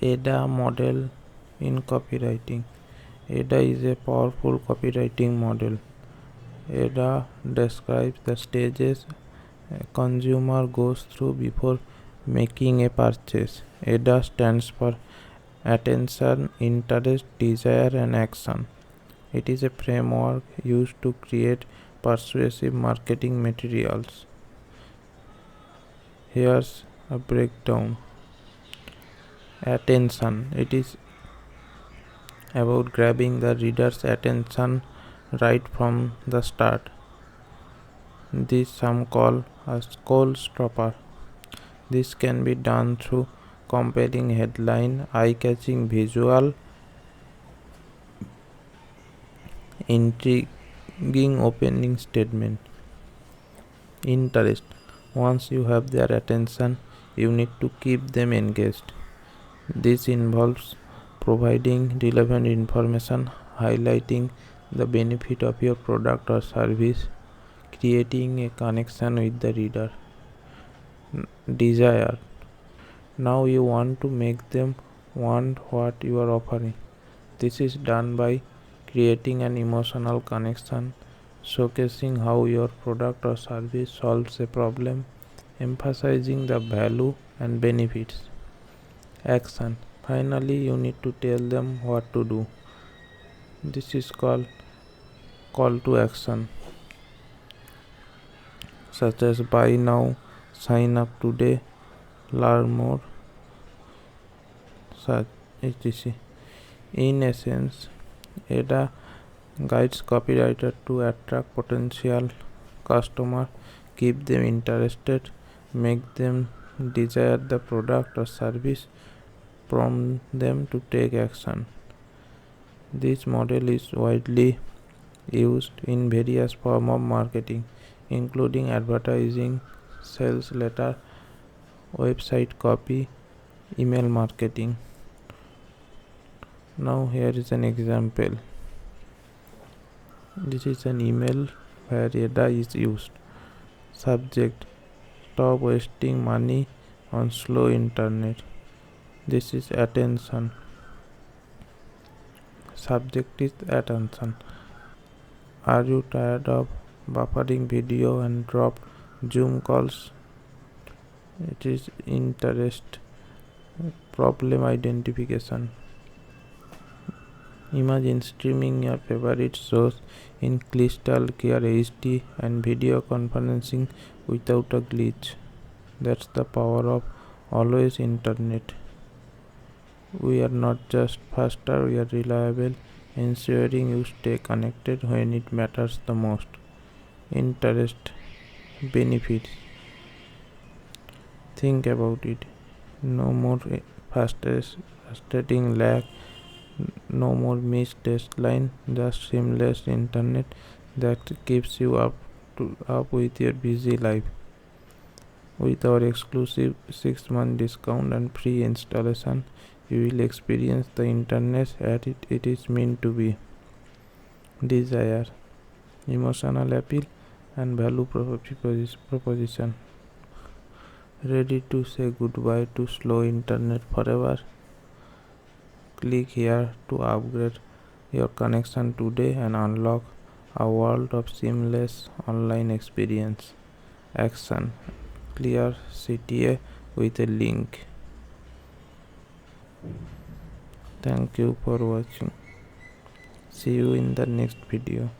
AIDA model in copywriting. AIDA is a powerful copywriting model. AIDA describes the stages a consumer goes through before making a purchase. AIDA stands for attention, interest, desire, and action. It is a framework used to create persuasive marketing materials. Here's a breakdown. Attention. It is about grabbing the reader's attention right from the start. This some call a scroll stopper. This can be done through compelling headline, eye-catching visual, intriguing opening statement. Interest. Once you have their attention, you need to keep them engaged. This involves providing relevant information, highlighting the benefit of your product or service, creating a connection with the reader. Desire. Now you want to make them want what you are offering. This is done by creating an emotional connection, showcasing how your product or service solves a problem, emphasizing the value and benefits. Action. Finally, you need to tell them what to do. This is called call to action, such as buy now, sign up today, learn more, such etc. In essence, AIDA guides copywriter to attract potential customer, keep them interested, make them desire the product or service, prompt them to take action. This model is widely used in various forms of marketing, including advertising, sales letter, website copy, email marketing. Now here is an example. This is an email where AIDA is used. Subject: stop wasting money on slow internet. This is attention. Subject is attention. Are you tired of buffering video and drop Zoom calls? It is interest. Problem identification. Imagine streaming your favorite shows in crystal clear HD and video conferencing without a glitch. That's the power of always internet. We are not just faster, we are reliable, ensuring you stay connected when it matters the most. Interest, benefits. Think about it. No more frustrating lag, no more missed deadline, just seamless internet that keeps you up with your busy life. With our exclusive 6-month discount and free installation, you will experience the internet as it is meant to be. Desire, emotional appeal, and value proposition. Ready to say goodbye to slow internet forever? Click here to upgrade your connection today and unlock a world of seamless online experience. Action: clear CTA with a link. Thank you for watching. See you in the next video.